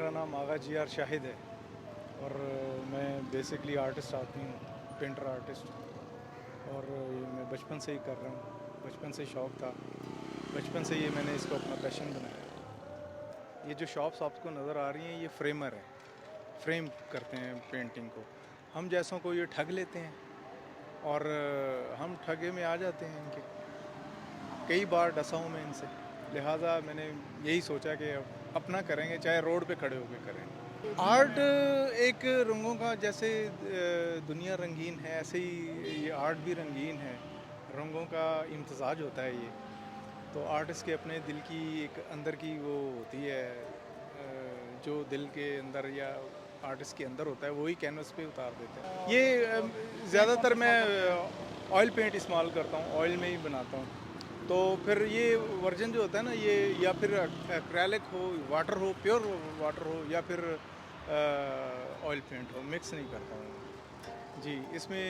मेरा नाम आगा जी आर शाहिद है और मैं बेसिकली आर्टिस्ट आदमी हूँ, पेंटर आर्टिस्ट। और ये मैं बचपन से ही कर रहा हूँ, बचपन से शौक़ था, बचपन से ये मैंने इसको अपना पैशन बनाया। ये जो शॉप्स आपको नज़र आ रही हैं ये फ्रेमर है, फ्रेम करते हैं पेंटिंग को। हम जैसों को ये ठग लेते हैं और हम ठगे में आ जाते हैं इनके। कई बार डसा हूँ मैं इनसे, लिहाजा मैंने यही सोचा कि अपना करेंगे, चाहे रोड पे खड़े होकर करें। आर्ट एक रंगों का, जैसे दुनिया रंगीन है ऐसे ही ये आर्ट भी रंगीन है, रंगों का इम्तजाज होता है ये। तो आर्टिस्ट के अपने दिल की एक अंदर की वो होती है, जो दिल के अंदर या आर्टिस्ट के अंदर होता है वही कैनवस पे उतार देते हैं। ये ज़्यादातर मैं ऑयल पेंट इस्तेमाल करता हूँ, ऑयल में ही बनाता हूँ। तो फिर ये वर्जन जो होता है ना, ये या फिर एक्रेलिक हो, वाटर हो, प्योर वाटर हो, या फिर ऑयल पेंट हो, मिक्स नहीं करता हूँ जी। इसमें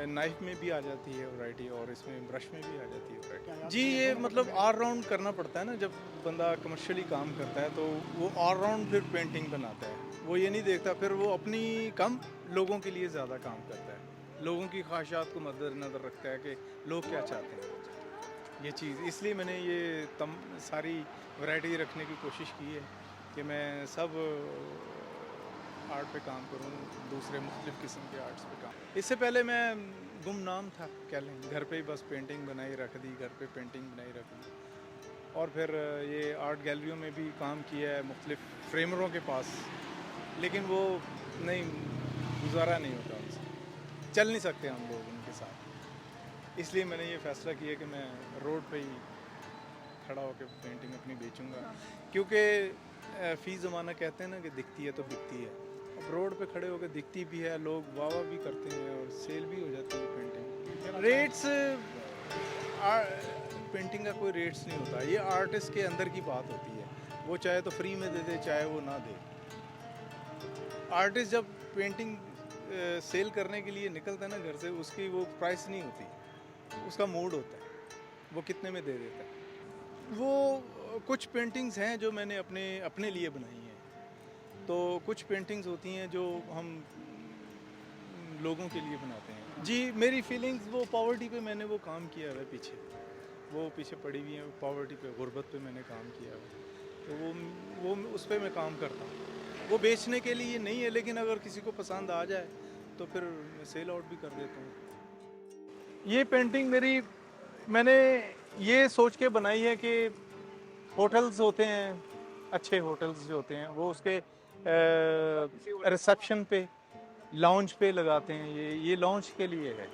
नाइफ में भी आ जाती है वैरायटी और इसमें ब्रश में भी आ जाती है वैरायटी जी। ये मतलब ऑल राउंड करना पड़ता है ना, जब बंदा कमर्शियली काम करता है तो वो ऑल राउंड फिर पेंटिंग बनाता है। वो ये नहीं देखता, फिर वो अपनी कम लोगों के लिए ज़्यादा काम करता है, लोगों की ख्वाहिशात को मद्देनज़र रखता है कि लोग क्या चाहते हैं, ये चीज़। इसलिए मैंने ये सारी वैरायटी रखने की कोशिश की है कि मैं सब आर्ट पे काम करूं, दूसरे मुख्तलिफ़ किस्म के आर्ट्स पे काम। इससे पहले मैं गुमनाम था, क्या लें, घर पे ही बस पेंटिंग बनाई रख दी, घर पे पेंटिंग बनाई रख दी। और फिर ये आर्ट गैलरियों में भी काम किया है, मुख्तलिफ़ फ्रेमरों के पास, लेकिन वो नहीं, गुजारा नहीं होता उनसे, चल नहीं सकते हम लोग उनके साथ। इसलिए मैंने ये फ़ैसला किया कि मैं रोड पे ही खड़ा होकर पेंटिंग अपनी बेचूंगा, क्योंकि फ़ी ज़माना कहते हैं ना कि दिखती है तो बिकती है। अब रोड पे खड़े होकर दिखती भी है, लोग वाह वाह भी करते हैं और सेल भी हो जाती है पेंटिंग। रेट्स, पेंटिंग का कोई रेट्स नहीं होता, ये आर्टिस्ट के अंदर की बात होती है। वो चाहे तो फ्री में दे दे, चाहे वो ना दे। आर्टिस्ट जब पेंटिंग सेल करने के लिए निकलता है ना घर से, उसकी वो प्राइस नहीं होती, उसका मूड होता है, वो कितने में दे देता है। वो कुछ पेंटिंग्स हैं जो मैंने अपने अपने लिए बनाई हैं, तो कुछ पेंटिंग्स होती हैं जो हम लोगों के लिए बनाते हैं जी। मेरी फीलिंग्स, वो पॉवर्टी पे मैंने वो काम किया है पीछे, वो पीछे पड़ी हुई है पॉवर्टी पे, गुर्बत पे मैंने काम किया है। तो वो उस पर मैं काम करता हूँ। वो बेचने के लिए नहीं है, लेकिन अगर किसी को पसंद आ जाए तो फिर मैं सेल आउट भी कर देता हूँ। ये पेंटिंग मेरी, मैंने ये सोच के बनाई है कि होटल्स होते हैं, अच्छे होटल्स जो होते हैं वो उसके रिसेप्शन पे, लॉन्ज पे लगाते हैं। ये लॉन्ज के लिए है।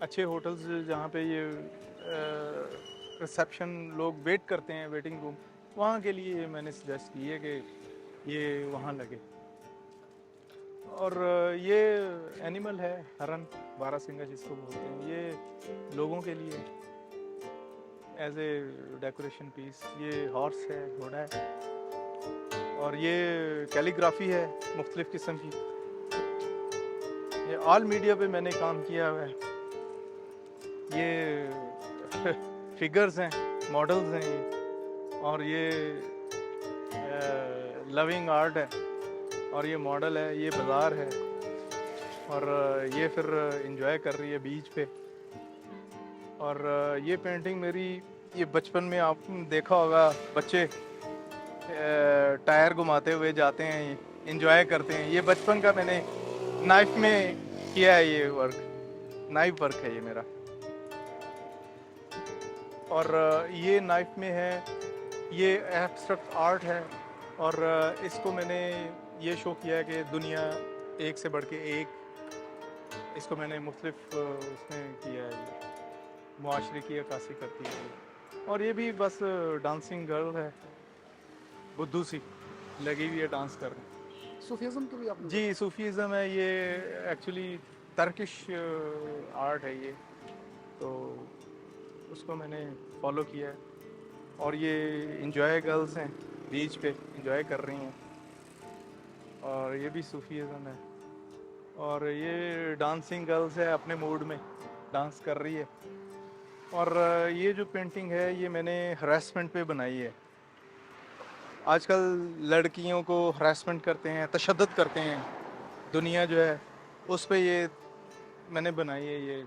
अच्छे होटल्स जहाँ पे ये रिसेप्शन लोग वेट करते हैं, वेटिंग रूम, वहाँ के लिए मैंने सजेस्ट की है कि ये वहाँ लगे। और ये एनिमल है, हरन, बारहसिंगा जिसको बोलते हैं, ये लोगों के लिए एज ए डेकोरेशन पीस। ये हॉर्स है, घोड़ा है, और ये कैलीग्राफी है मुख्तलिफ़ किस्म की। ये ऑल मीडिया पे मैंने काम किया हुआ है। ये फिगर्स हैं, मॉडल्स हैं ये, और ये लविंग आर्ट है, और ये मॉडल है, ये बाज़ार है, और ये फिर इंजॉय कर रही है बीच पे। और ये पेंटिंग मेरी, ये बचपन में आपने देखा होगा, बच्चे टायर घुमाते हुए जाते हैं, इंजॉय करते हैं। ये बचपन का मैंने नाइफ में किया है, ये वर्क नाइफ वर्क है ये मेरा। और ये नाइफ में है, ये एब्स्ट्रैक्ट आर्ट है, और इसको मैंने ये शो किया है कि दुनिया एक से बढ़ के एक, इसको मैंने मुख्तलिफ उसमें किया है, ये मुआशरे की अक्कासी करती है ये। और ये भी बस डांसिंग गर्ल है, बुद्धू सी लगी हुई है डांस करने। सूफीज़्म की भी आपने? जी, सूफीज़्म है ये, एक्चुअली टर्किश आर्ट है ये, तो उसको मैंने फॉलो किया है। और ये इंजॉय गर्ल्स हैं, बीच पे इंजॉय कर रही हैं, और ये भी सूफीज़्म है। और ये डांसिंग गर्ल्स है, अपने मूड में डांस कर रही है। और ये जो पेंटिंग है ये मैंने हरासमेंट पे बनाई है। आजकल लड़कियों को हरासमेंट करते हैं, तशद्दुद करते हैं, दुनिया जो है उस पे ये मैंने बनाई है, ये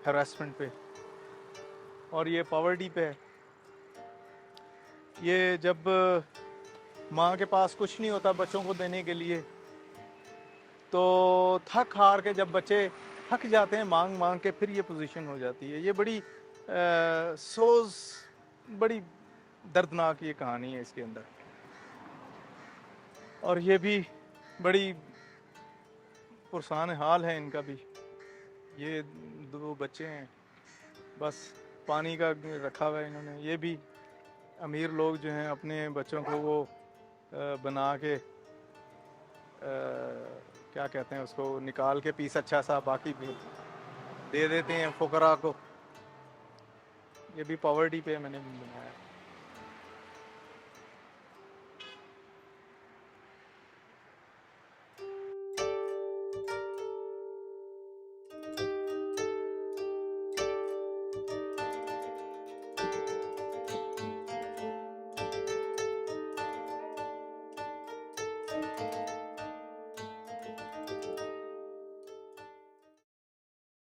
हरासमेंट पे, और ये पॉवर्टी पे है। ये जब माँ के पास कुछ नहीं होता बच्चों को देने के लिए, तो थक हार के जब बच्चे थक जाते हैं मांग मांग के, फिर ये पोजीशन हो जाती है। ये बड़ी सोज, बड़ी दर्दनाक ये कहानी है इसके अंदर। और ये भी बड़ी पुरसान हाल है इनका भी। ये दो बच्चे हैं, बस पानी का रखा हुआ है इन्होंने। ये भी अमीर लोग जो हैं अपने बच्चों को वो बना के क्या कहते हैं उसको, निकाल के पीस अच्छा सा, बाकी भी दे देते हैं फुकरा को। ये भी पॉवर्टी पे मैंने बनाया।